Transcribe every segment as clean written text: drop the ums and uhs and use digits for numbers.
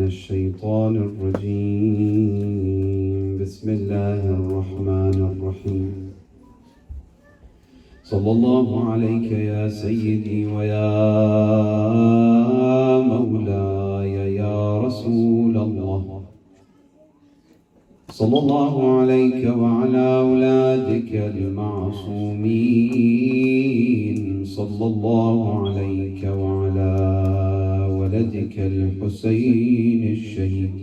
الشيطان الرجيم بسم الله الرحمن الرحيم صلى الله عليك يا سيدي ويا مولاي يا رسول الله صلى الله عليك وعلى أولادك المعصومين صلى الله عليك وعلى ولدك الحسين الشهيد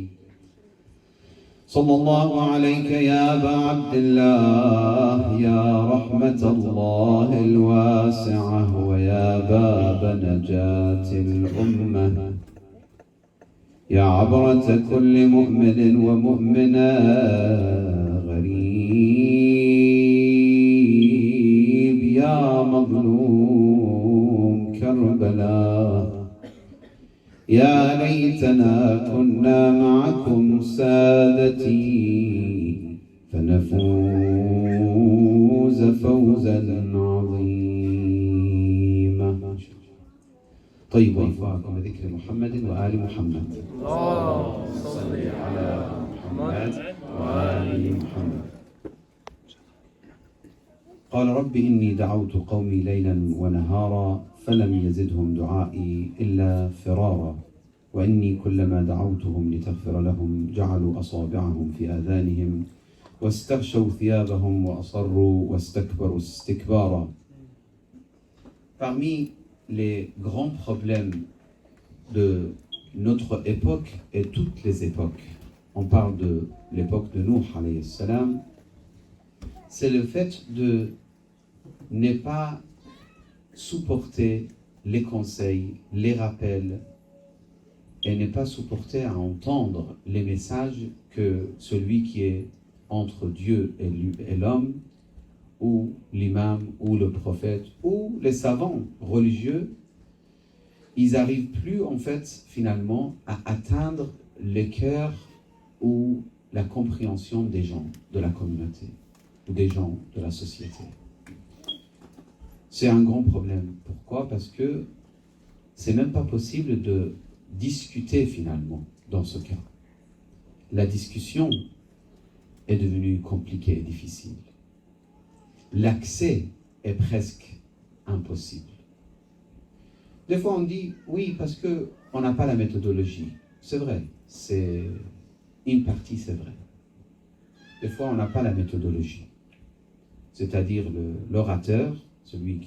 صلى الله عليك يا أبا عبد الله يا رحمة الله الواسعة ويا باب نجاة الأمة يا عبرة كل مؤمن ومؤمنة غريب يا مظلوم كربلاء يا ليتنا كنا معكم سادتي فنفوز فوزا عظيما. طيب وفاكم ذكر محمد وآل محمد. اللهم صل على محمد وآل محمد. قال رب إني دعوت قومي ليلا ونهارا فلم يزدهم دعائي إلا فرارا وإني كلما دعوتهم لتغفر لهم جعلوا أصابعهم في آذانهم واستغشوا ثيابهم وأصروا واستكبروا استكبارا. Parmi les grands problèmes de notre époque et toutes les époques, on parle de l'époque de Nuh alayhi salam, c'est le fait de ne pas supporter les conseils, les rappels et ne pas supporter à entendre les messages que celui qui est entre Dieu et l'homme, ou l'imam, ou le prophète, ou les savants religieux, ils n'arrivent plus en fait finalement à atteindre le cœur ou la compréhension des gens de la communauté ou des gens de la société. C'est un grand problème. Pourquoi? Parce que c'est même pas possible de discuter finalement dans ce cas. La discussion est devenue compliquée et difficile. L'accès est presque impossible. Des fois on dit oui parce que on n'a pas la méthodologie. C'est vrai, c'est une partie, c'est vrai. Des fois on n'a pas la méthodologie. C'est-à-dire l'orateur, celui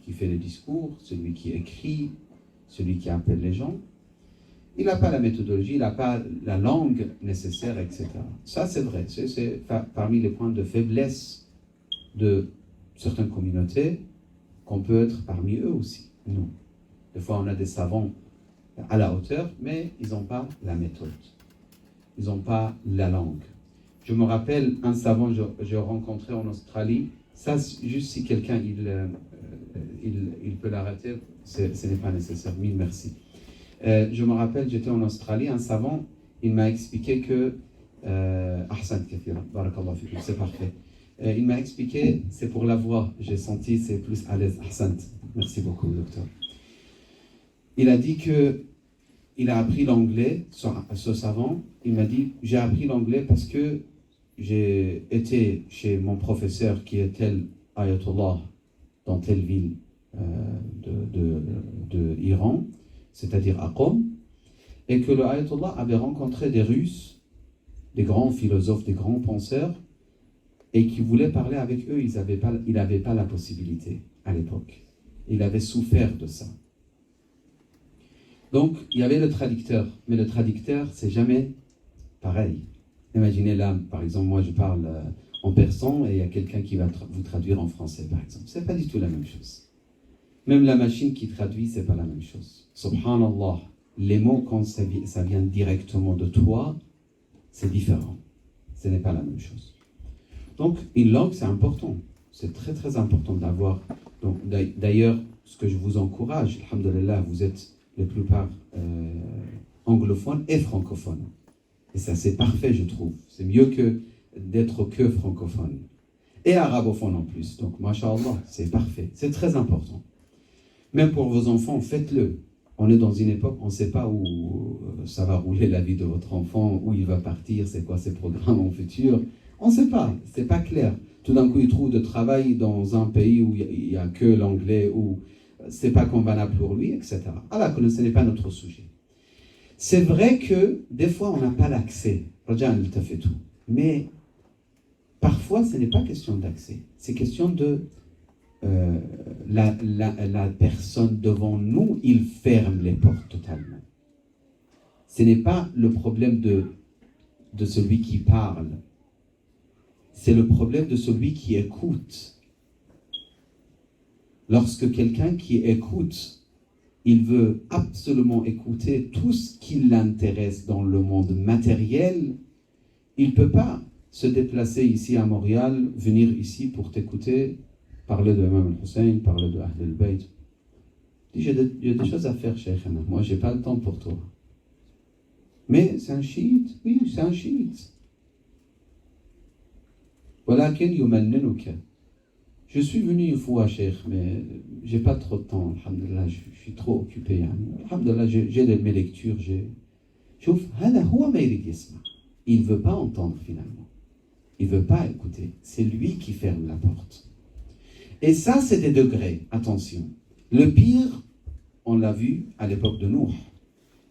qui fait le discours, celui qui écrit, celui qui appelle les gens, il n'a pas la méthodologie, il n'a pas la langue nécessaire, etc. Ça, c'est vrai. C'est parmi les points de faiblesse de certaines communautés qu'on peut être parmi eux aussi. Non. Des fois, on a des savants à la hauteur, mais ils n'ont pas la méthode. Ils n'ont pas la langue. Je me rappelle un savant que j'ai rencontré en Australie. Ça, juste si quelqu'un il peut l'arrêter, ce n'est pas nécessaire. Mille merci. Je me rappelle, j'étais en Australie, un savant, il m'a expliqué que Ahsan Kathira, barakallahu fikum, c'est parfait. Il m'a expliqué, c'est pour la voix, j'ai senti c'est plus à l'aise. Ahsan, merci beaucoup, docteur. Il a dit que il a appris l'anglais, ce savant. Il m'a dit, j'ai appris l'anglais parce que j'ai été chez mon professeur qui est tel Ayatollah dans telle ville de Iran, c'est-à-dire à Qom, et que le Ayatollah avait rencontré des Russes, des grands philosophes, des grands penseurs, et qui voulaient parler avec eux. Il n'avait pas la possibilité à l'époque. Il avait souffert de ça. Donc, il y avait le traducteur, mais le traducteur, c'est jamais pareil. Imaginez là, par exemple, moi je parle en persan et il y a quelqu'un qui va vous traduire en français, par exemple. C'est pas du tout la même chose. Même la machine qui traduit, c'est pas la même chose. Subhanallah, les mots, quand ça vient directement de toi, c'est différent. Ce n'est pas la même chose. Donc, une langue, c'est important. C'est très, très important d'avoir. Donc, d'ailleurs, ce que je vous encourage, alhamdoulilah, vous êtes la plupart anglophones et francophones. Et ça, c'est parfait, je trouve. C'est mieux que d'être que francophone. Et arabophone en plus. Donc, mashallah, c'est parfait. C'est très important. Même pour vos enfants, faites-le. On est dans une époque, on ne sait pas où ça va rouler la vie de votre enfant, où il va partir, c'est quoi ses programmes en futur. On ne sait pas, c'est pas clair. Tout d'un coup, il trouve de travail dans un pays où il n'y a que l'anglais, où c'est pas convenable pour lui, etc. Alors que ce n'est pas notre sujet. C'est vrai que des fois, on n'a pas l'accès. Rajan, il t'a fait tout. Mais parfois, ce n'est pas question d'accès. C'est question de la personne devant nous, il ferme les portes totalement. Ce n'est pas le problème de celui qui parle. C'est le problème de celui qui écoute. Lorsque quelqu'un qui écoute, il veut absolument écouter tout ce qui l'intéresse dans le monde matériel, il ne peut pas se déplacer ici à Montréal, venir ici pour t'écouter, parler de Imam al-Hussein, parler de Ahl al-Bayt. J'ai des choses à faire, Cheikhana. Moi, je n'ai pas le temps pour toi. Mais c'est un chiite. Oui, c'est un chiite. Walakin yumanninuka. Je suis venu une fois, Cheikh, mais j'ai pas trop de temps. Alhamdulillah, je suis trop occupé. Alhamdulillah, j'ai mes lectures. Chouf, hada huwa ma yurid yasma. Il ne veut pas entendre finalement. Il ne veut pas écouter. C'est lui qui ferme la porte. Et ça, c'est des degrés. Attention. Le pire, on l'a vu à l'époque de Nuh.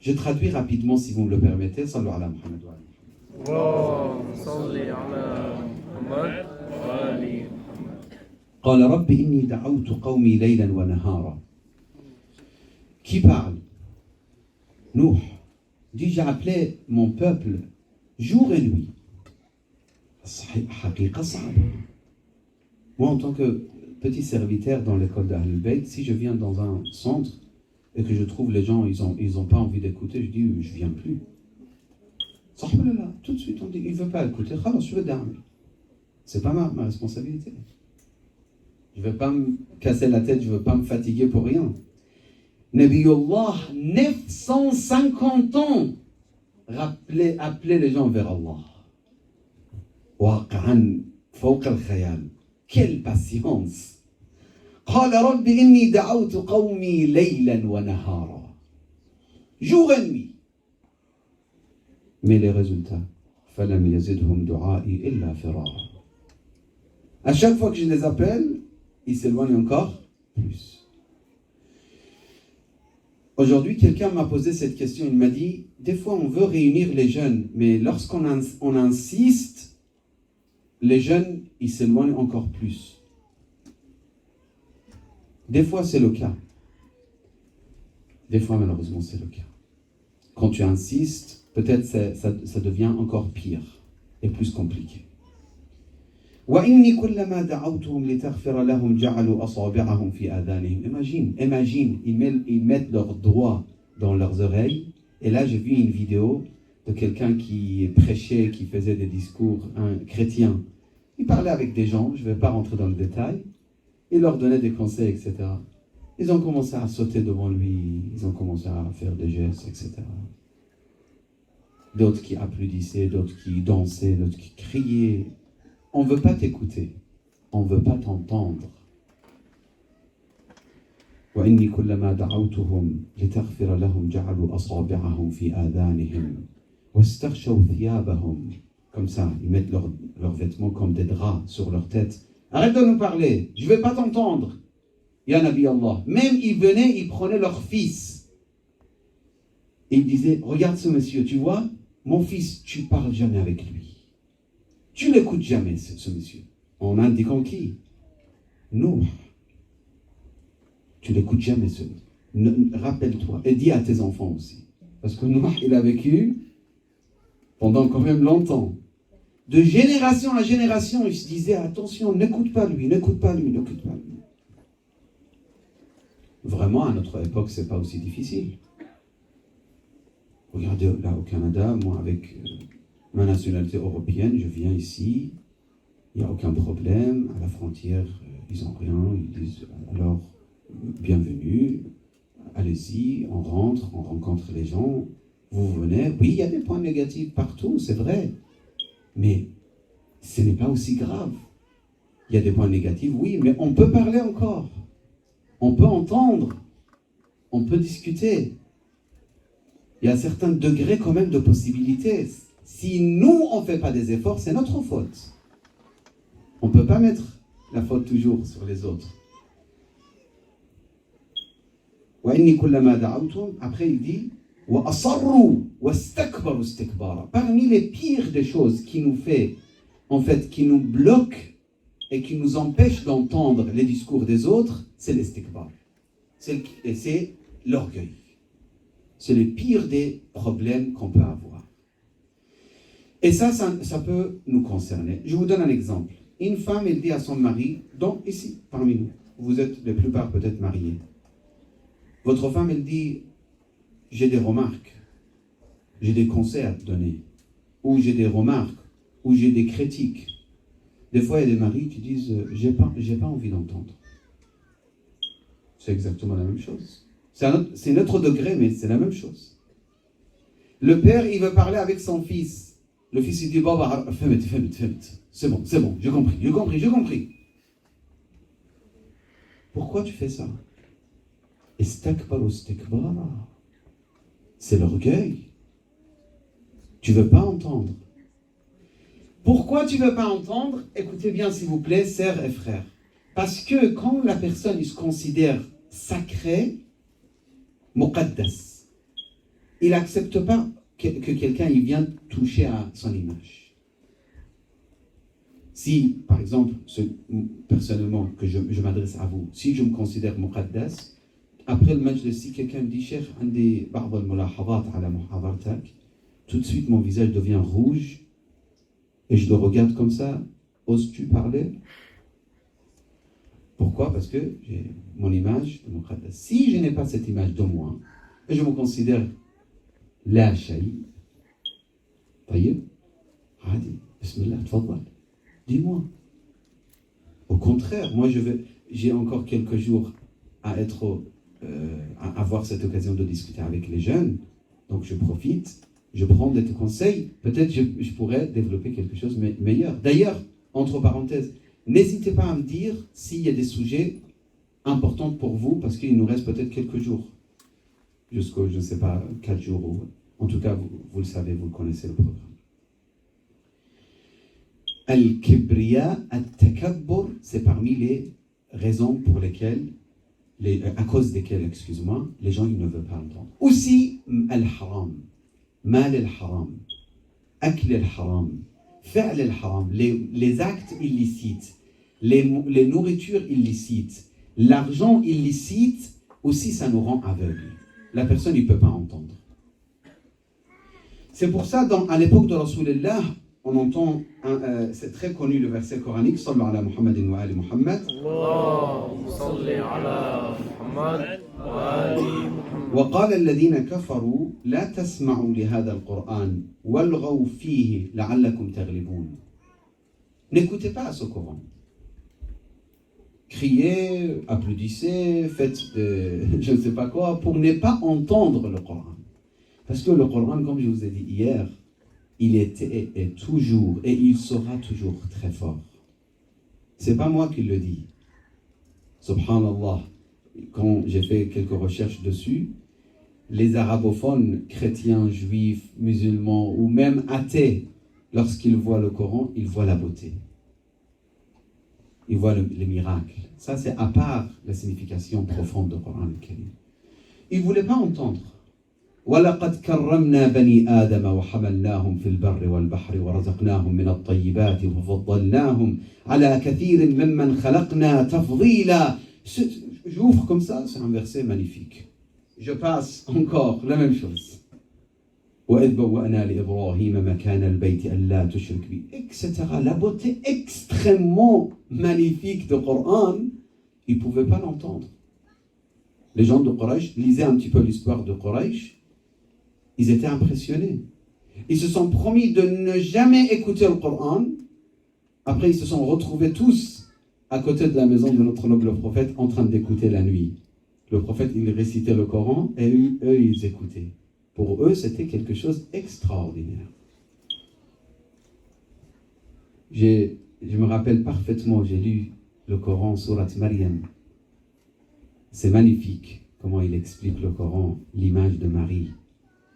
Je traduis rapidement, si vous me le permettez. Sallu ala Muhammad wa اللهم صل على محمد وآل محمد. قال رب إني دعوت قومي ليلا ونهارا. Qui parle? Nuh dit, j'ai appelé mon peuple jour et nuit. Moi, en tant que petit serviteur dans l'école d'Ahl Bayt, si je viens dans un centre et que je trouve les gens, ils ont pas envie d'écouter, je dis, je viens plus. Tout de suite, on dit, il ne veut pas écouter, je veux dormir. C'est pas ma responsabilité. Je ne vais pas me casser la tête, je ne veux pas me fatiguer pour rien. Nabiullah, 950 ans, appeler les gens vers Allah. Waqa'an, fawq al-khayal. Quelle patience. قال رب إني دعوت قومي ليلا ونهارا. Jour et nuit. Mais les résultats, فلم يزدهم دعائي إلا فرارا. À chaque fois que je les appelle, ils s'éloignent encore plus. Aujourd'hui, quelqu'un m'a posé cette question, il m'a dit, des fois on veut réunir les jeunes, mais lorsqu'on insiste, les jeunes, ils s'éloignent encore plus. Des fois, c'est le cas. Des fois, malheureusement, c'est le cas. Quand tu insistes, peut-être ça devient encore pire et plus compliqué. وَإِنِّي كُلَّمَا دَعَوْتُهُمْ لِتَغْفِرَ لَهُمْ جَعَلُوا أَصَابِعَهُمْ فِي آذَانِهِمْ. Imagine, ils mettent leurs doigts dans leurs oreilles. Et là, j'ai vu une vidéo de quelqu'un qui prêchait, qui faisait des discours, un chrétien. Il parlait avec des gens, je ne vais pas rentrer dans le détail. Il leur donnait des conseils, etc. Ils ont commencé à sauter devant lui, ils ont commencé à faire des gestes, etc. D'autres qui applaudissaient, d'autres qui dansaient, d'autres qui criaient. On ne veut pas t'écouter, on ne veut pas t'entendre. وإني كلما دعوتهم لتغفر لهم جعلوا أصابعهم في آذانهم واستغشوا ثيابهم. Comme ça, ils mettent leurs vêtements comme des draps sur leur tête. Arrête de nous parler, je ne vais pas t'entendre. Ya Nabi Allah. Même ils venaient, ils prenaient leur fils. Et ils disaient, regarde ce monsieur, tu vois, mon fils, tu ne parles jamais avec lui. Tu ne l'écoutes jamais, ce monsieur. En indiquant qui? Nous. Tu n'écoutes jamais ce. Rappelle-toi. Et dis à tes enfants aussi. Parce que Noah, il a vécu pendant quand même longtemps. De génération à génération, il se disait, attention, n'écoute pas lui, n'écoute pas lui, n'écoute pas lui. Vraiment, à notre époque, ce n'est pas aussi difficile. Regardez, là, au Canada, moi, avec ma nationalité européenne, je viens ici, il n'y a aucun problème. À la frontière, ils n'ont rien. Ils disent, alors, bienvenue, allez-y, on rentre, on rencontre les gens, vous venez. Oui, il y a des points négatifs partout, c'est vrai. Mais ce n'est pas aussi grave. Il y a des points négatifs, oui, mais on peut parler encore. On peut entendre. On peut discuter. Il y a certains degrés quand même de possibilités. Si nous, on ne fait pas des efforts, c'est notre faute. On ne peut pas mettre la faute toujours sur les autres. Après, il dit parmi les pires des choses qui nous fait, en fait, qui nous bloquent et qui nous empêchent d'entendre les discours des autres, c'est l'estikbar. C'est l'orgueil. C'est le pire des problèmes qu'on peut avoir. Et ça peut nous concerner. Je vous donne un exemple. Une femme, elle dit à son mari, donc ici, parmi nous, vous êtes la plupart peut-être mariés. Votre femme, elle dit, j'ai des remarques, j'ai des conseils à te donner, ou j'ai des remarques, ou j'ai des critiques. Des fois, il y a des maris qui disent, j'ai pas envie d'entendre. C'est exactement la même chose. C'est notre degré, mais c'est la même chose. Le père, il veut parler avec son fils. Le fils, il dit, Baba, c'est bon, j'ai compris. Pourquoi tu fais ça? C'est l'orgueil. Tu veux pas entendre. Pourquoi tu veux pas entendre? Écoutez bien s'il vous plaît, sœurs et frères. Parce que quand la personne il se considère sacrée, muqaddas, il n'accepte pas que quelqu'un il vienne toucher à son image. Si, par exemple, personnellement, que je m'adresse à vous, si je me considère muqaddas, après le majlis, si quelqu'un me dit, Cheikh, tout de suite mon visage devient rouge et je le regarde comme ça. Oses-tu parler? Pourquoi? Parce que j'ai mon image de muqaddas. Si je n'ai pas cette image de moi et je me considère la shaï, taïb, hadi, bismillah, tfaddal, dis-moi. Au contraire, moi j'ai encore quelques jours à avoir cette occasion de discuter avec les jeunes, donc je profite, je prends des conseils, peut-être je pourrais développer quelque chose de meilleur. D'ailleurs, entre parenthèses, n'hésitez pas à me dire s'il y a des sujets importants pour vous, parce qu'il nous reste peut-être quelques jours, jusqu'au, je ne sais pas, 4 jours, ou, en tout cas, vous le savez, vous connaissez le programme. Al-Kibriya, Al-Takabbur, c'est parmi les raisons pour lesquelles à cause desquels, excuse-moi, les gens ils ne veulent pas entendre. Aussi, al-haram, mal al-haram, akl al-haram, fa'l al-haram, les actes illicites, les nourritures illicites, l'argent illicite, aussi ça nous rend aveugles. La personne ne peut pas entendre. C'est pour ça, à l'époque de Rasulullah, on entend, c'est très connu le verset coranique, Sallu ala Muhammadin wa ali Muhammad. اللهم صل على محمد وآل محمد. وقال الذين كفروا لا تسمعوا لهذا القرآن والغوا فيه لعلكم تغلبون. N'écoutez pas à ce Coran. Criez, applaudissez, faites je ne sais pas quoi, pour ne pas entendre le Coran. Parce que le Coran, comme je vous ai dit hier, il était et toujours, et il sera toujours très fort. C'est pas moi qui le dis. Subhanallah, quand j'ai fait quelques recherches dessus, les arabophones, chrétiens, juifs, musulmans ou même athées, lorsqu'ils voient le Coran, ils voient la beauté. Ils voient les miracles. Ça, c'est à part la signification profonde du Coran. Ils ne voulaient pas entendre. وَلَقَدْ كَرَّمْنَا بَنِي آدَمَ وَحَمَلْنَاهُمْ فِي الْبَرِّ وَالْبَحْرِ وَرَزَقْنَاهُمْ مِنَ الطَّيِّبَاتِ وَفَضَّلْنَاهُمْ عَلَى كَثِيرٍ مِّمَّنْ خَلَقْنَا تَفْضِيلًا. J'ouvre comme ça, c'est un verset magnifique. Je passe encore la même chose. وَإِذْ بَوَّأْنَا لِإِبْرَاهِيمَ مَكَانَ الْبَيْتِ أَلَّا تُشْرِكْ بِي, etc. La beauté extrêmement magnifique du Coran, ils ne pouvaient pas l'entendre. Les gens de Quraysh, lisaient un petit peu l'histoire de Quraysh, ils étaient impressionnés. Ils se sont promis de ne jamais écouter le Coran. Après, ils se sont retrouvés tous à côté de la maison de notre noble prophète en train d'écouter la nuit. Le prophète, il récitait le Coran et eux, ils écoutaient. Pour eux, c'était quelque chose d'extraordinaire. Je me rappelle parfaitement, j'ai lu le Coran, Surat Maryam. C'est magnifique comment il explique le Coran, l'image de Marie.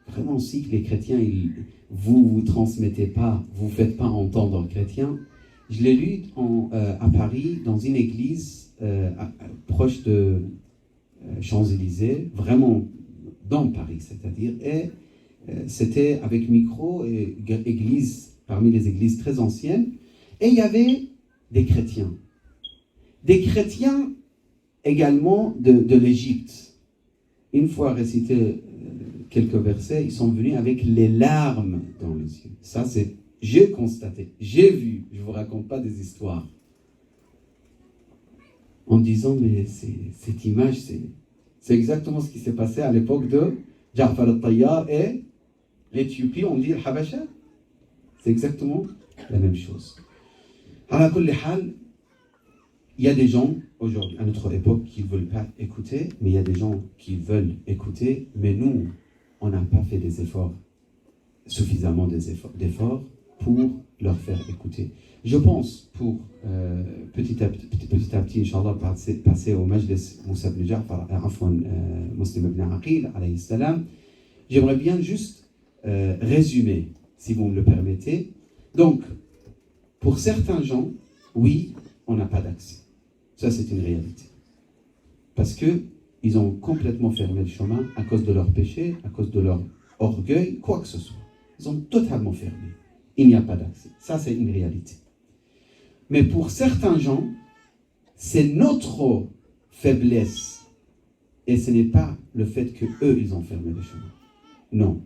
vraiment, si les chrétiens, vous transmettez pas, vous faites pas entendre chrétien. Je l'ai lu à Paris, dans une église proche de Champs-Élysées, vraiment dans Paris, c'est-à-dire, et c'était avec micro, et église, parmi les églises très anciennes, et il y avait des chrétiens. Des chrétiens également de l'Égypte. Une fois récité quelques versets, ils sont venus avec les larmes dans les yeux. Ça, j'ai constaté, j'ai vu, je ne vous raconte pas des histoires. En disant, mais cette image, c'est exactement ce qui s'est passé à l'époque de Ja'far al-Tayyar et l'Éthiopie, on dit le Habasha. C'est exactement la même chose. Ala kulli hal, il y a des gens, aujourd'hui, à notre époque, qui ne veulent pas écouter, mais il y a des gens qui veulent écouter, mais nous, on n'a pas fait suffisamment d'efforts pour leur faire écouter. Je pense, pour petit à petit, Inch'Allah, passer au Majlis Moussa ibn Ja'far, Muslim ibn Aqil, alayhi salam, j'aimerais bien juste résumer, si vous me le permettez. Donc, pour certains gens, oui, on n'a pas d'accès. Ça, c'est une réalité. Parce qu'ils ont complètement fermé le chemin à cause de leur péché, à cause de leur orgueil, quoi que ce soit. Ils ont totalement fermé. Il n'y a pas d'accès. Ça, c'est une réalité. Mais pour certains gens, c'est notre faiblesse. Et ce n'est pas le fait qu'eux, ils ont fermé le chemin. Non,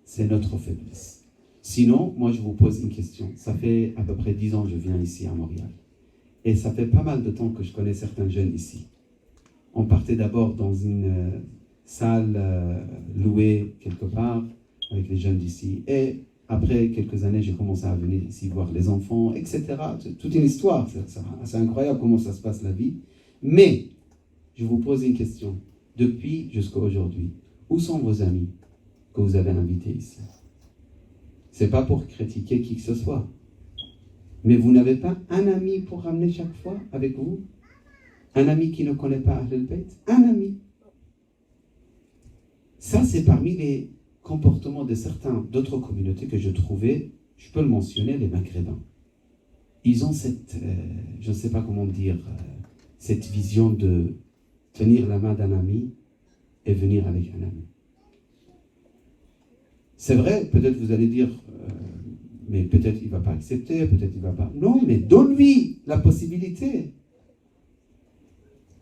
c'est notre faiblesse. Sinon, moi, je vous pose une question. Ça fait à peu près 10 ans que je viens ici à Montréal. Et ça fait pas mal de temps que je connais certains jeunes ici. On partait d'abord dans une salle louée quelque part avec les jeunes d'ici. Et après quelques années, j'ai commencé à venir ici voir les enfants, etc. Toute une histoire. C'est incroyable comment ça se passe la vie. Mais, je vous pose une question. Depuis jusqu'à aujourd'hui, où sont vos amis que vous avez invités ici? C'est pas pour critiquer qui que ce soit. Mais vous n'avez pas un ami pour ramener chaque fois avec vous? Un ami qui ne connaît pas Ahl al-Bayt? Un ami. Ça, c'est parmi les comportements de d'autres communautés que je trouvais, je peux le mentionner, les Maghrébins. Ils ont cette, je ne sais pas comment dire, cette vision de tenir la main d'un ami et venir avec un ami. C'est vrai, peut-être vous allez dire, mais peut-être il ne va pas accepter, peut-être il ne va pas... Non, mais donne-lui la possibilité.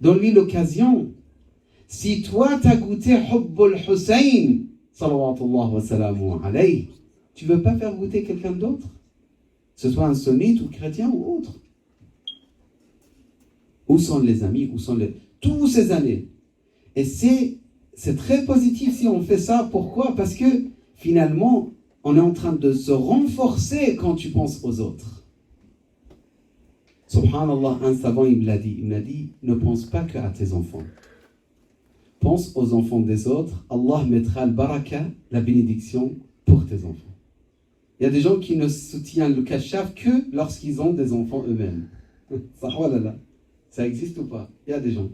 Donne-lui l'occasion. Si toi, tu as goûté Hubbul Hussein, sallallahu wa sallam alayhi, tu ne veux pas faire goûter quelqu'un d'autre? Que ce soit un sunnite ou chrétien ou autre. Où sont les amis? Où sont tous ces années? Et c'est très positif si on fait ça. Pourquoi? Parce que finalement, on est en train de se renforcer quand tu penses aux autres. Subhanallah, un savant, il m'a dit, ne pense pas qu'à tes enfants. Pense aux enfants des autres. Allah mettra le baraka, la bénédiction, pour tes enfants. Il y a des gens qui ne soutiennent le kashaf que lorsqu'ils ont des enfants eux-mêmes. Ça existe ou pas? Il y a des gens.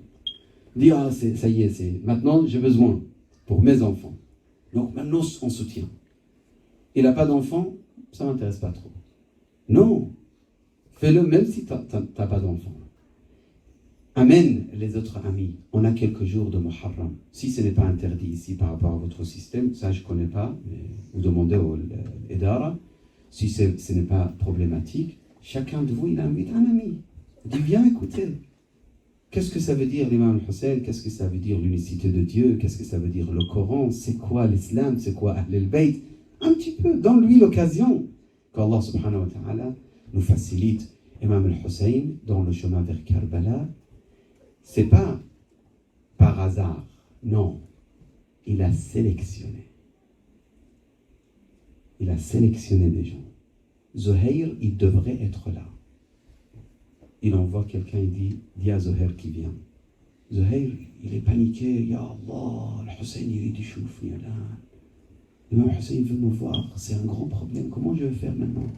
Dire, ah, ça y est, maintenant j'ai besoin pour mes enfants. Donc maintenant on soutient. Il n'a pas d'enfant, ça ne m'intéresse pas trop. Non, fais-le même si tu n'as pas d'enfant. Amène les autres amis. On a quelques jours de Muharram. Si ce n'est pas interdit ici par rapport à votre système, ça je ne connais pas, mais vous demandez au Edara. Si ce n'est pas problématique, chacun de vous, il invite un ami. Il dit, viens écouter. Qu'est-ce que ça veut dire l'imam Hussein? Qu'est-ce que ça veut dire l'unicité de Dieu? Qu'est-ce que ça veut dire le Coran? C'est quoi l'islam? C'est quoi Ahl al-Bayt? Un petit peu, donne-lui l'occasion. Qu'Allah subhanahu wa ta'ala nous facilite. Imam al-Hussein, dans le chemin vers Karbala, c'est pas par hasard. Non. Il a sélectionné. Il a sélectionné des gens. Zuhair, il devrait être là. Il envoie quelqu'un, il dit à Zuhair qui vient. Zuhair, il est paniqué. Ya Allah, al-Hussein, il dit chouf, ya là. L'imam Hussein veut me voir. C'est un grand problème. Comment je vais faire maintenant?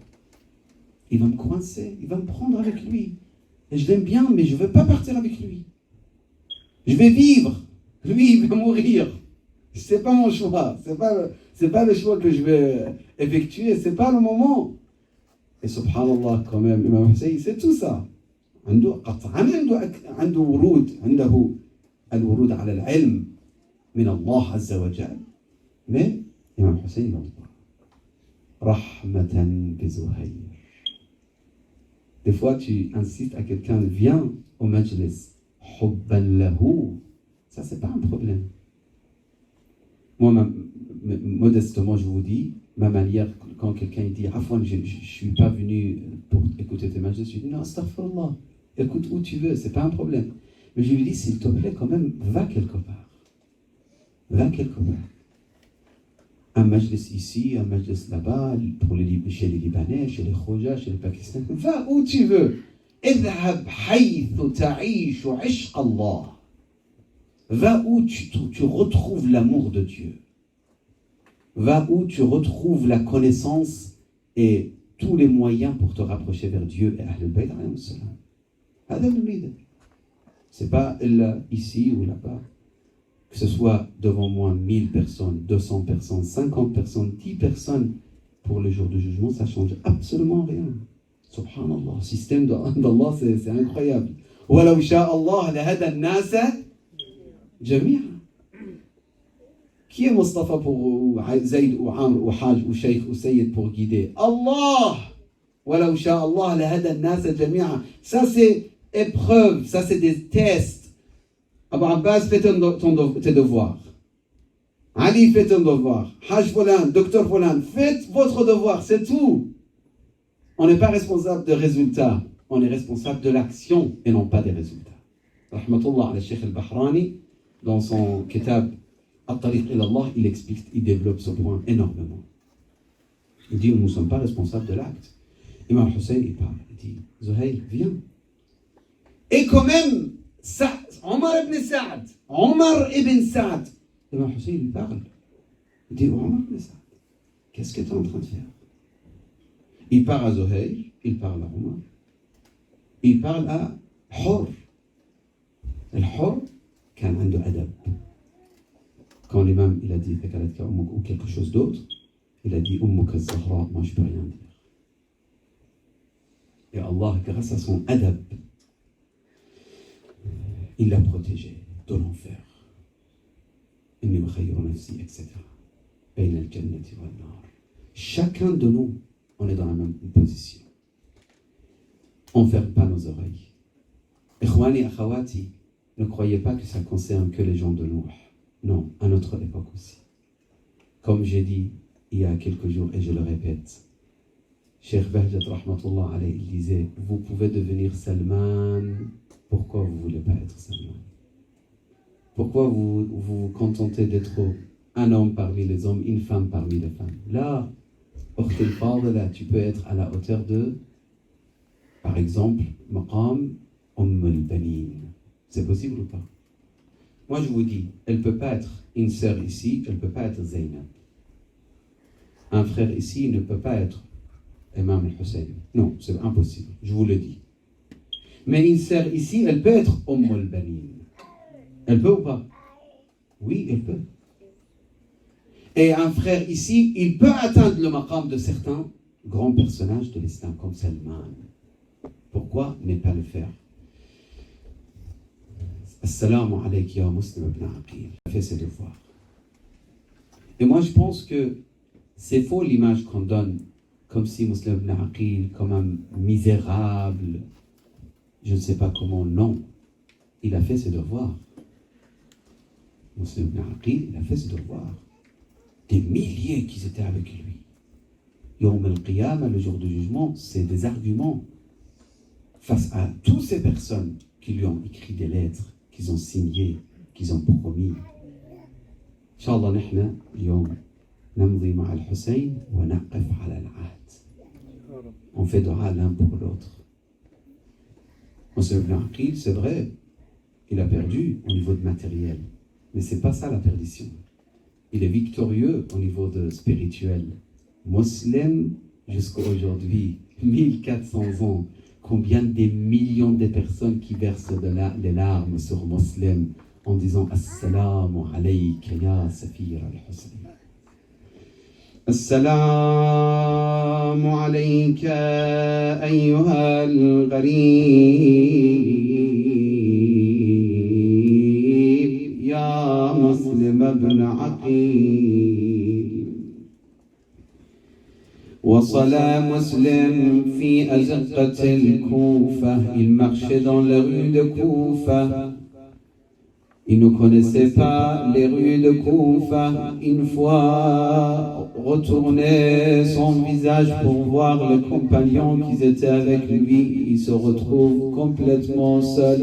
Il va me coincer. Il va me prendre avec lui. Et je l'aime bien, mais je ne veux pas partir avec lui. Je vais vivre. Lui, il va mourir. C'est pas mon choix. c'est pas le choix que je vais effectuer, c'est pas le moment. Et subhanallah, quand même, Imam Hussein, c'est tout ça. عنده قطعا عنده ورود عنده الورود على العلم من الله عز وجل. Mais Imam Hussein رحمة بزهير. Des fois, tu insistes à quelqu'un, viens au majlis, حبا له. Ça, c'est pas un problème. Moi, modestement, je vous dis, ma manière, quand quelqu'un dit, Afwan, je ne suis pas venu pour écouter tes majlis, je dis, non, astaghfirullah, écoute où tu veux, c'est pas un problème. Mais je lui dis, s'il te plaît, quand même, va quelque part. Va quelque part. Un majlis ici, un majlis là-bas, chez les Libanais, chez les Khoja, chez les Pakistanais. Va où tu veux. اذهب حيث تعيش عشق الله. Va où tu retrouves l'amour de Dieu. Va où tu retrouves la connaissance et tous les moyens pour te rapprocher vers Dieu et Ahlul Bayt alayhim salam. هذا نريده. C'est pas ici ou là-bas. Que ce soit devant moi 1000 personnes, 200 personnes, 50 personnes, 10 personnes, pour le jour du jugement, ça change absolument rien. Subhanallah, le système d'Allah, c'est incroyable. وَلَوْ شَاءَ اللَّهُ لَهَدَى النَّاسَ جَمِيعًا. Qui est Mustafa pour Zayd ou Amr ou Hajj ou Sheikh ou Sayyid pour guider? Allah. وَلَوْ شَاءَ اللَّهُ لَهَدَى النَّاسَ جَمِيعًا. Ça c'est épreuve, ça c'est des tests. Abu Abbas, fais tes devoirs. Ali, fais ton devoir. Hajj Folan, docteur Folan, faites votre devoir, c'est tout. On n'est pas responsable des résultats, on est responsable de l'action et non pas des résultats. Rahmatullah ala Sheikh al-Bahrani, dans son kitab At-Tariq ila Allah, il explique, il développe ce point énormément. Il dit, nous ne sommes pas responsables de l'acte. Imam Hussein, il parle, il dit, Zuhail, viens. Et quand même, Omar ibn Saad, Imam Hussein, il parle. Il dit, Omar ibn Saad, qu'est-ce que tu es en train de faire? Il parle à Zuhair, il parle à Omar. Il parle à Hur. Le Hur, كان عنده أدب. Quand l'imam, il a dit, ou quelque chose d'autre, il a dit, Ummuk al-Zahra, moi je ne peux rien dire. Et Allah, grâce à son adab, il l'a protégé de l'enfer. Inni khayru nafsi, etc. Bayna al-jannati wal nar. Chacun de nous, on est dans la même position. On ne ferme pas nos oreilles. Ikhwani, akhawati, ne croyez pas que ça concerne que les gens de Nouh. Non, à notre époque aussi. Comme j'ai dit il y a quelques jours, et je le répète, Cheikh Bahjat Rahmatullah alayhi, il disait, vous pouvez devenir Salman, pourquoi vous ne voulez pas être Salman? Pourquoi vous vous contentez d'être un homme parmi les hommes, une femme parmi les femmes? Là, là, tu peux être à la hauteur de, par exemple, Maqam al-Banin. C'est possible ou pas? Moi, je vous dis, elle ne peut pas être une sœur ici, elle ne peut pas être Zainab. Un frère ici ne peut pas être Imam al-Hussein. Non, c'est impossible, je vous le dis. Mais une sœur ici, elle peut être al-Banin. Elle peut ou pas? Oui, elle peut. Et un frère ici, il peut atteindre le maqam de certains grands personnages de l'islam, comme Salman. Pourquoi ne pas le faire? Assalamu alayka ya Muslim ibn Aqil. Il a fait ses devoirs. Et moi, je pense que c'est faux l'image qu'on donne, comme si Muslim ibn Aqil, comme un misérable, je ne sais pas comment, non. Il a fait ses devoirs. Muslim ibn Aqil, il a fait ses devoirs. Des milliers qui étaient avec lui. Yawm al-Qiyamah, le jour du jugement, c'est des arguments face à toutes ces personnes qui lui ont écrit des lettres, qu'ils ont signé, qu'ils ont promis. Inch'Allah, نحن اليوم نمضي مع الحسين ونقف على العهد. On fait dua l'un pour l'autre. Monsieur Ibn Aqil, c'est vrai, il a perdu au niveau de matériel, mais c'est pas ça la perdition. Il est victorieux au niveau de spirituel. Musulman jusqu'à aujourd'hui, 1400 ans. Combien des millions de personnes qui versent des larmes sur Muslim en disant Assalamu alayka ya Safir al-Hussein. السلام عليك أيها الغريب يا مسلم بن عقيل. وصل مسلم في أزقة الكوفة. Il marchait dans les rues de Koufa. Il ne connaissait pas les rues de Koufa. Une fois retourné son visage pour voir les compagnons qui étaient avec lui, il se retrouve complètement seul.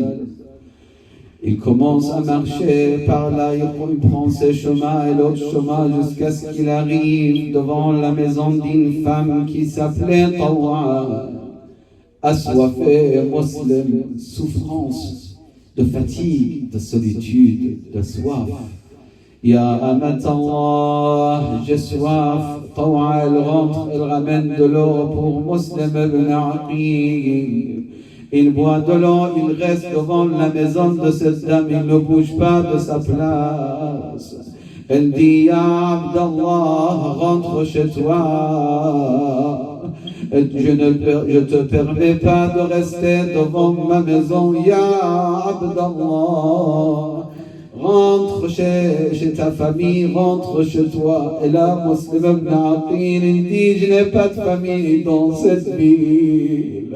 Il commence à marcher par là, il prend ce chemin et l'autre chemin jusqu'à ce qu'il arrive devant la maison d'une femme qui s'appelait Tawa. Assoiffé, musulman, souffrance, de fatigue, de solitude, de soif. Ya Amatallah, j'ai soif. Tawa, elle rentre, elle ramène de l'eau pour Muslim ibn Aqil. Il boit de l'eau, il reste devant la maison de cette dame, il ne bouge pas de sa place. Elle dit, Ya Abdallah, rentre chez toi. Je ne te permets pas de rester devant ma maison, Ya Abdallah. Rentre chez ta famille, rentre chez toi. Et là, Muslim ibn Aqil, il dit, je n'ai pas de famille dans cette ville.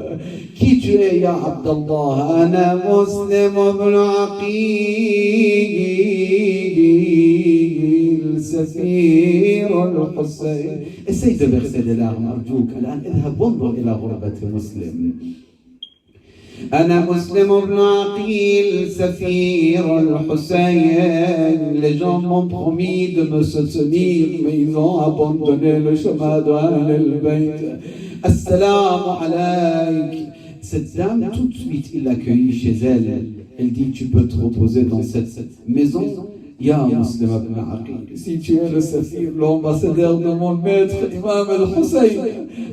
Qui tu es, Ya Abdallah? Ana Muslim ibn Aqil, Safir al-Hussein. Essaye de verser des larmes, Arjouk. الآن اذهب وانظر إلى غربة مسلم. أنا مسلم بن عقيل سفير الحسين. Les gens m'ont promis de me soutenir, mais ils ont abandonné le chemin de Ahl al-Bayt. Assalamu alayk. Cette dame, tout de suite, il l'accueillit chez elle. Elle dit, tu peux te reposer dans cette maison. Ya Muslim ibn Aqil, si tu es le Safir, l'ambassadeur de mon maître, Imam al-Hussein,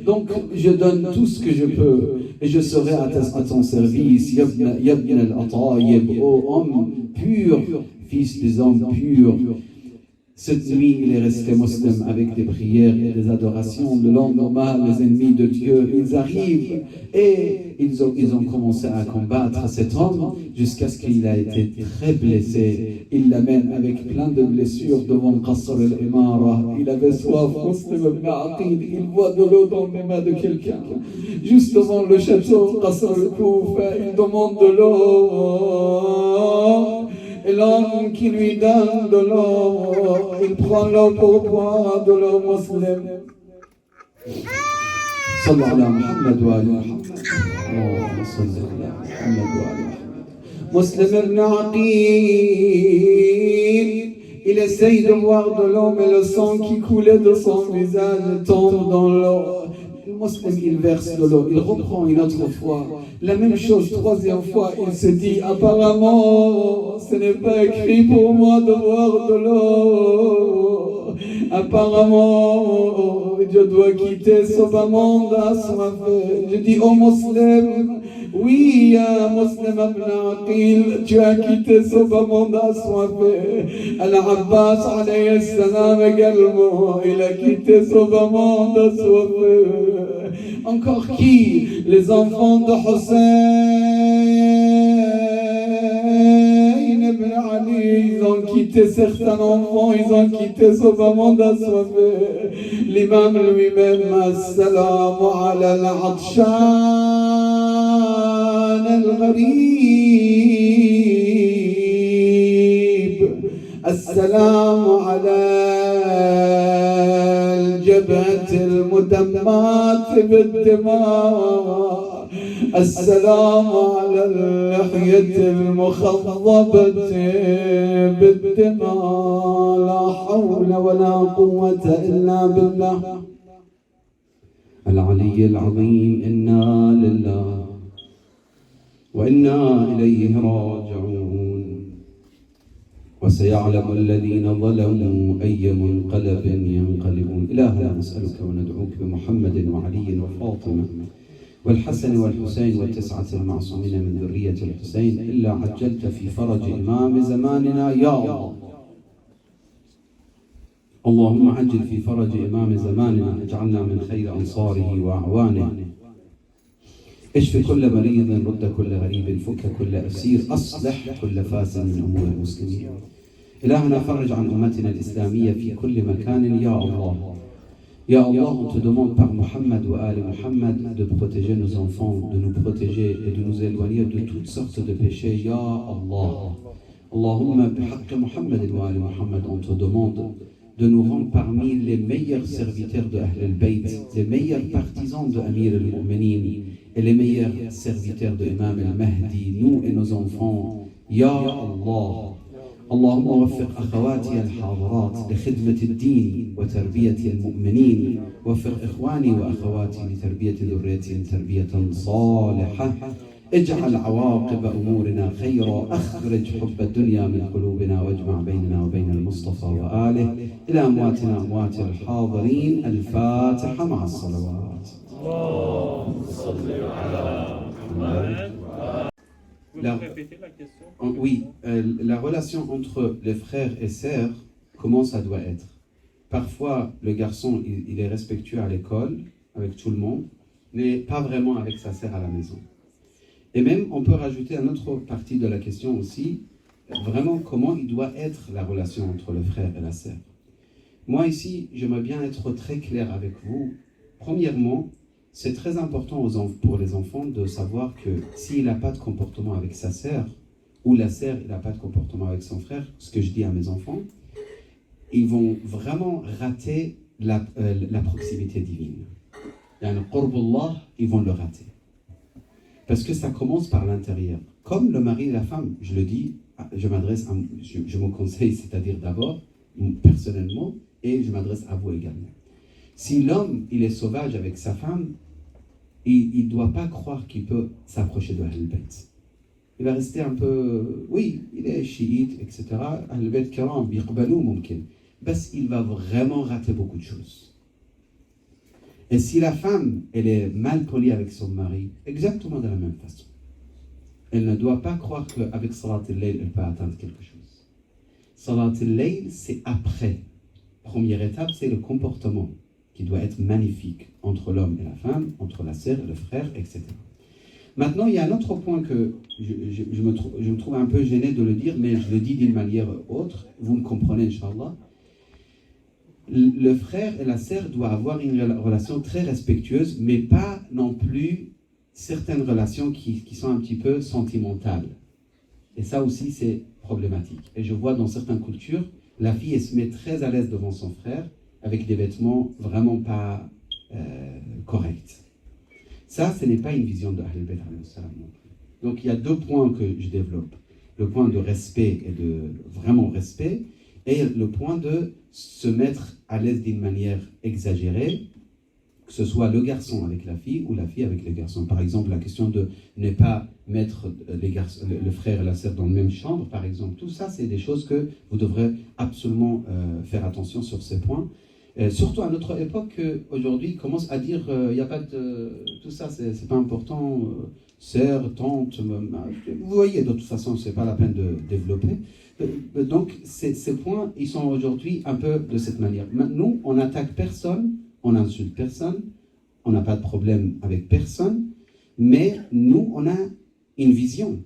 donc je donne tout ce que je peux et je serai à ton service. Yabn al-Atayib, ô homme pur, fils des hommes purs. Cette nuit, il est resté musulman avec des prières et des adorations. Le lendemain, les ennemis de Dieu, ils arrivent et ils ont commencé à combattre cet homme jusqu'à ce qu'il a été très blessé. Ils l'amènent avec plein de blessures devant Qasr al-Imara. Il avait soif, Muslim ibn Aqil. Il boit de l'eau dans les mains de quelqu'un. Juste devant le château, Qasr al-Koufa, il demande de l'eau. Et l'homme qui lui donne de l'eau, il prend l'eau pour boire de l'eau musulmane. Sallallahu ala Muhammad wa ala Muhammad. Allahumma salli ala Muhammad wa ala Muhammad. Muslim ibn Aqil, il essaye de boire de l'eau, mais le sang qui coulait de son visage tombe dans l'eau. Le Muslim, il verse de l'eau, il reprend une autre fois. La même chose, troisième fois, il se dit, apparemment, ce n'est pas écrit pour moi de boire de l'eau. Apparemment, je dois quitter ce bas monde assoiffé. Je dis au Muslim, oui, ya Muslim ibn Aqil, tu as quitté ce bas monde assoiffé. Al-Abbas alayhi salam également, il a quitté ce bas monde assoiffé. Encore qui? Les enfants de Hussein ibn Ali, ils ont quitté certains enfants, ils ont quitté ce bas monde assoiffé. L'imam lui-même, assalamu ala al-atshan al-gharib, assalamu ala الجبهة المدمات بالدماء. السلام على اللحية المخضبة بالدماء. لا حول ولا قوة إلا بالله العلي العظيم. إنا لله وإنا إليه راجعون. وسيعلم الذين ظلموا أي منقلب ينقلبون. إلهنا نسألك وندعوك بمحمد وعلي وفاطمة والحسن والحسين والتسعة المعصومين من ذرية الحسين إلا عجلت في فرج إمام زماننا يا الله. اللهم عجل في فرج إمام زماننا اجعلنا من خير أنصاره وأعوانه اشف كل مريض رد كل غريب فك كل أسير أصلح كل فاسد من أمور المسلمين إلهنا فرج عن أمتنا الإسلامية في كل مكان يا الله. Ya Allah, on te demande par Mohammed ou Ali Mohammed de protéger nos enfants, de nous protéger et de nous éloigner de toutes sortes de péchés. Ya Allah. Allahumma bihaqq Mohammed wa Ali Mohammed, on te demande de nous rendre parmi les meilleurs serviteurs de Ahl al-Bayt, les meilleurs partisans de Amir al-Mu'minin et les meilleurs serviteurs de Imam al-Mahdi, nous et nos enfants. Ya Allah. اللهم وفق أخواتي الحاضرات لخدمة الدين وتربية المؤمنين وفق إخواني وأخواتي لتربية ذريتهم تربية صالحة اجعل عواقب أمورنا خيرا أخرج حب الدنيا من قلوبنا واجمع بيننا وبين المصطفى وآله إلى أمواتنا أموات الحاضرين. الفاتحة مع الصلوات. اللهم صل على محمد. Oui, la relation entre les frères et sœurs, comment ça doit être? Parfois, le garçon, il est respectueux à l'école, avec tout le monde, mais pas vraiment avec sa sœur à la maison. Et même, on peut rajouter une autre partie de la question aussi, vraiment comment il doit être la relation entre le frère et la sœur. Moi ici, j'aimerais bien être très clair avec vous. Premièrement, c'est très important pour les enfants de savoir que s'il n'a pas de comportement avec sa sœur, ou la sœur n'a pas de comportement avec son frère, ce que je dis à mes enfants, ils vont vraiment rater la proximité divine. Ils vont le rater. Parce que ça commence par l'intérieur. Comme le mari et la femme, je le dis, je me conseille, c'est-à-dire d'abord, personnellement, et je m'adresse à vous également. Si l'homme, il est sauvage avec sa femme, il ne doit pas croire qu'il peut s'approcher de Ahl Bayt. Il va rester un peu, oui, il est chiite, etc. Ahl Bayt kiram, biqbalou mumkin. Parce qu'il va vraiment rater beaucoup de choses. Et si la femme, elle est mal polie avec son mari, exactement de la même façon, elle ne doit pas croire qu'avec Salat al-Layl, elle peut atteindre quelque chose. Salat al-Layl, c'est après. Première étape, c'est le comportement qui doit être magnifique entre l'homme et la femme, entre la sœur et le frère, etc. Maintenant, il y a un autre point que je me trouve un peu gêné de le dire, mais je le dis d'une manière autre, vous me comprenez, Inch'Allah. Le frère et la sœur doivent avoir une relation très respectueuse, mais pas non plus certaines relations qui sont un petit peu sentimentales. Et ça aussi, c'est problématique. Et je vois dans certaines cultures, la fille, elle se met très à l'aise devant son frère, avec des vêtements vraiment pas corrects. Ça, ce n'est pas une vision de Ahl Bayt alayhi salam non plus. Donc il y a deux points que je développe. Le point de respect et de vraiment respect, et le point de se mettre à l'aise d'une manière exagérée, que ce soit le garçon avec la fille ou la fille avec le garçon. Par exemple, la question de ne pas mettre le frère et la sœur dans la même chambre, par exemple. Tout ça, c'est des choses que vous devrez absolument faire attention sur ces points. Surtout à notre époque, aujourd'hui, ils commencent à dire il n'y a pas de. Tout ça, c'est pas important. Sœur, tante. Vous voyez, de toute façon, c'est pas la peine de développer. Donc, ces points, ils sont aujourd'hui un peu de cette manière. Nous, on n'attaque personne, on n'insulte personne, on n'a pas de problème avec personne, mais nous, on a une vision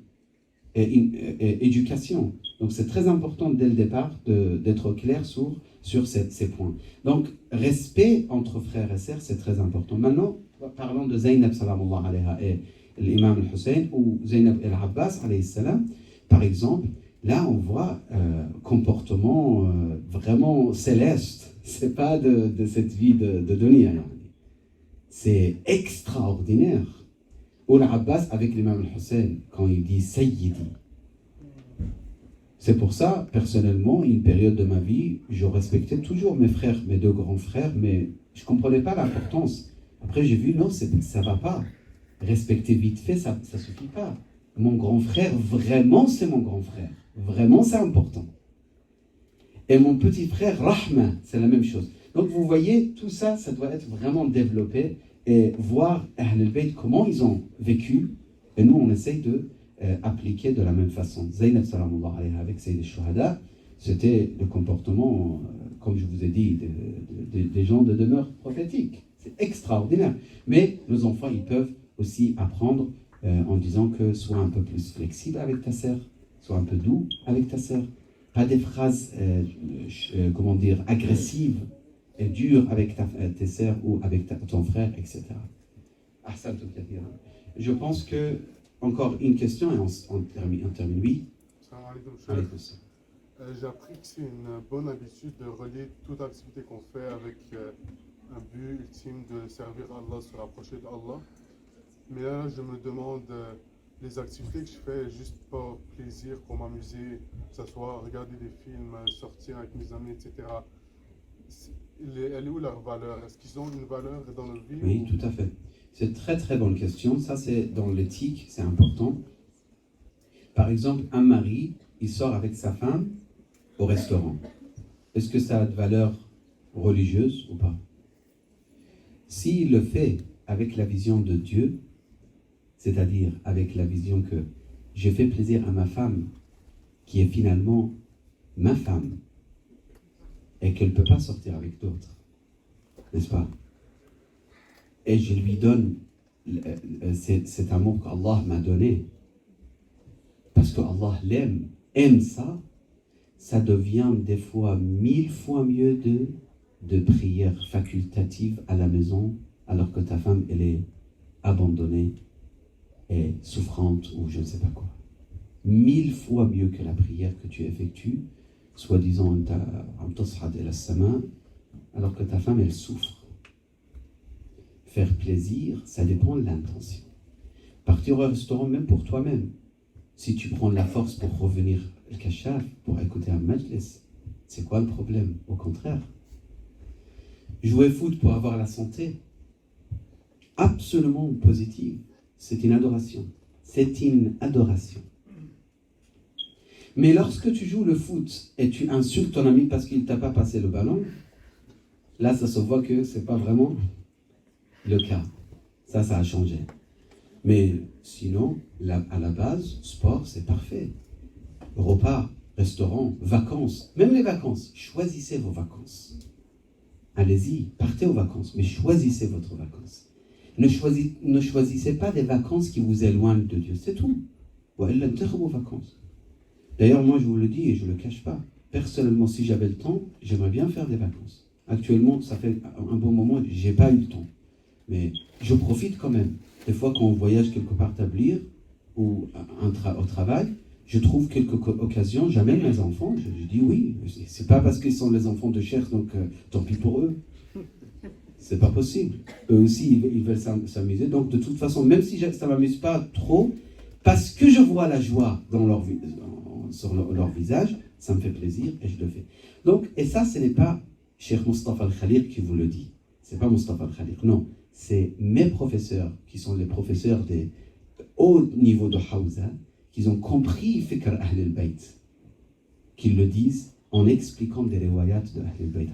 et une éducation. Donc, c'est très important dès le départ d'être clair sur ces points. Donc, respect entre frères et sœurs, c'est très important. Maintenant, parlons de Zaynab salamallahu alayha et l'imam al-Hussein ou Zaynab al-Abbas alayhi salam. Par exemple, là, on voit comportement vraiment céleste. C'est pas de cette vie de dunya. C'est extraordinaire. Ou l'Abbas avec l'imam al-Hussein, quand il dit Sayyidi. C'est pour ça, personnellement, une période de ma vie, je respectais toujours mes frères, mes deux grands frères, mais je ne comprenais pas l'importance. Après, j'ai vu, non, ça ne va pas. Respecter vite fait, ça ne suffit pas. Mon grand frère, vraiment, c'est mon grand frère. Vraiment, c'est important. Et mon petit frère, Rahma, c'est la même chose. Donc, vous voyez, tout ça, ça doit être vraiment développé et voir Ahl al-Bayt, comment ils ont vécu. Et nous, on essaye de appliquer de la même façon. Zaynab salamallahu alayha avec Sayyid al-Shuhada, C'était le comportement, comme je vous ai dit, des gens de demeure prophétique. C'est extraordinaire. Mais nos enfants, ils peuvent aussi apprendre en disant que sois un peu plus flexible avec ta sœur, sois un peu doux avec ta sœur. Pas des phrases, agressives et dures avec tes sœurs ou avec ton frère, etc. Ah, ça, tout à dire. Je pense que, encore une question et on termine. Oui. J'ai appris que c'est une bonne habitude de relier toute activité qu'on fait avec un but ultime de servir Allah, se rapprocher d'Allah. Mais là, je me demande, les activités que je fais juste pour plaisir, pour m'amuser, que ce soit regarder des films, sortir avec mes amis, etc. Elle est où leur valeur? Est-ce qu'ils ont une valeur dans leur vie? Oui, tout à fait. C'est une très très bonne question. Ça, c'est dans l'éthique, c'est important. Par exemple, un mari, il sort avec sa femme au restaurant. Est-ce que ça a de valeur religieuse ou pas? S'il le fait avec la vision de Dieu, c'est-à-dire avec la vision que je fais plaisir à ma femme, qui est finalement ma femme, et qu'elle ne peut pas sortir avec d'autres, n'est-ce pas? Et je lui donne cet amour qu'Allah m'a donné, parce qu'Allah aime ça, ça devient des fois 1000 fois mieux de prières facultatives à la maison, alors que ta femme, elle est abandonnée et souffrante ou je ne sais pas quoi. 1000 fois mieux que la prière que tu effectues, soi-disant alors que ta femme, elle souffre. Faire plaisir, ça dépend de l'intention. Partir au restaurant, même pour toi-même. Si tu prends la force pour revenir le kashaf, pour écouter un majlis, c'est quoi le problème? Au contraire. Jouer foot pour avoir la santé, absolument positive. C'est une adoration. C'est une adoration. Mais lorsque tu joues le foot et tu insultes ton ami parce qu'il ne t'a pas passé le ballon, là, ça se voit que ce n'est pas vraiment le cas. Ça a changé. Mais sinon, à la base, sport, c'est parfait. Repas, restaurant, vacances, même les vacances, choisissez vos vacances. Allez-y, partez aux vacances, mais choisissez votre vacances. Ne choisissez pas des vacances qui vous éloignent de Dieu, c'est tout. Ou elle vos vacances. D'ailleurs, moi, je vous le dis et je ne le cache pas. Personnellement, si j'avais le temps, j'aimerais bien faire des vacances. Actuellement, ça fait un bon moment, je n'ai pas eu le temps. Mais je profite quand même. Des fois, quand on voyage quelque part tablir ou au travail, je trouve quelques occasions, j'amène mes enfants, je dis oui. C'est pas parce qu'ils sont les enfants de chair, donc tant pis pour eux. C'est pas possible. Eux aussi, ils veulent s'amuser. Donc, de toute façon, même si ça ne m'amuse pas trop, parce que je vois la joie sur leur visage, ça me fait plaisir et je le fais. Donc, et ça, ce n'est pas Cheikh Mustafa Al-Khalil qui vous le dit. C'est pas Mustafa Al-Khalil, non. C'est mes professeurs, qui sont les professeurs des hauts niveaux de Hawza, qui ont compris Fikr Ahl al-Bayt, qui le disent en expliquant des riwayat de Ahl al-Bayt.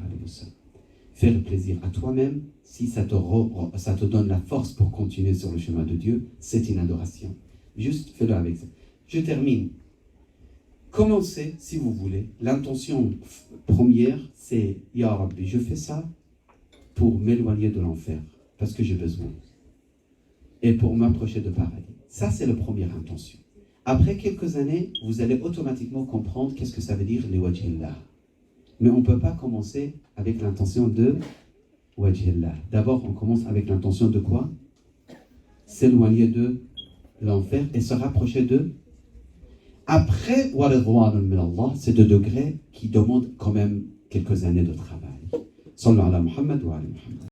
Faire plaisir à toi-même, si ça te donne la force pour continuer sur le chemin de Dieu, c'est une adoration. Juste fais-le avec ça. Je termine. Commencez, si vous voulez. L'intention première, c'est Ya Rabbi, je fais ça pour m'éloigner de l'enfer, parce que j'ai besoin. Et pour m'approcher de paradis. Ça, c'est la première intention. Après quelques années, vous allez automatiquement comprendre qu'est-ce que ça veut dire les wajhillah. Mais on ne peut pas commencer avec l'intention de wajhillah. D'abord, on commence avec l'intention de quoi? S'éloigner de l'enfer et se rapprocher de. Après, c'est de degrés qui demandent quand même quelques années de travail. Sallallahu ala Muhammad wa ala Muhammad.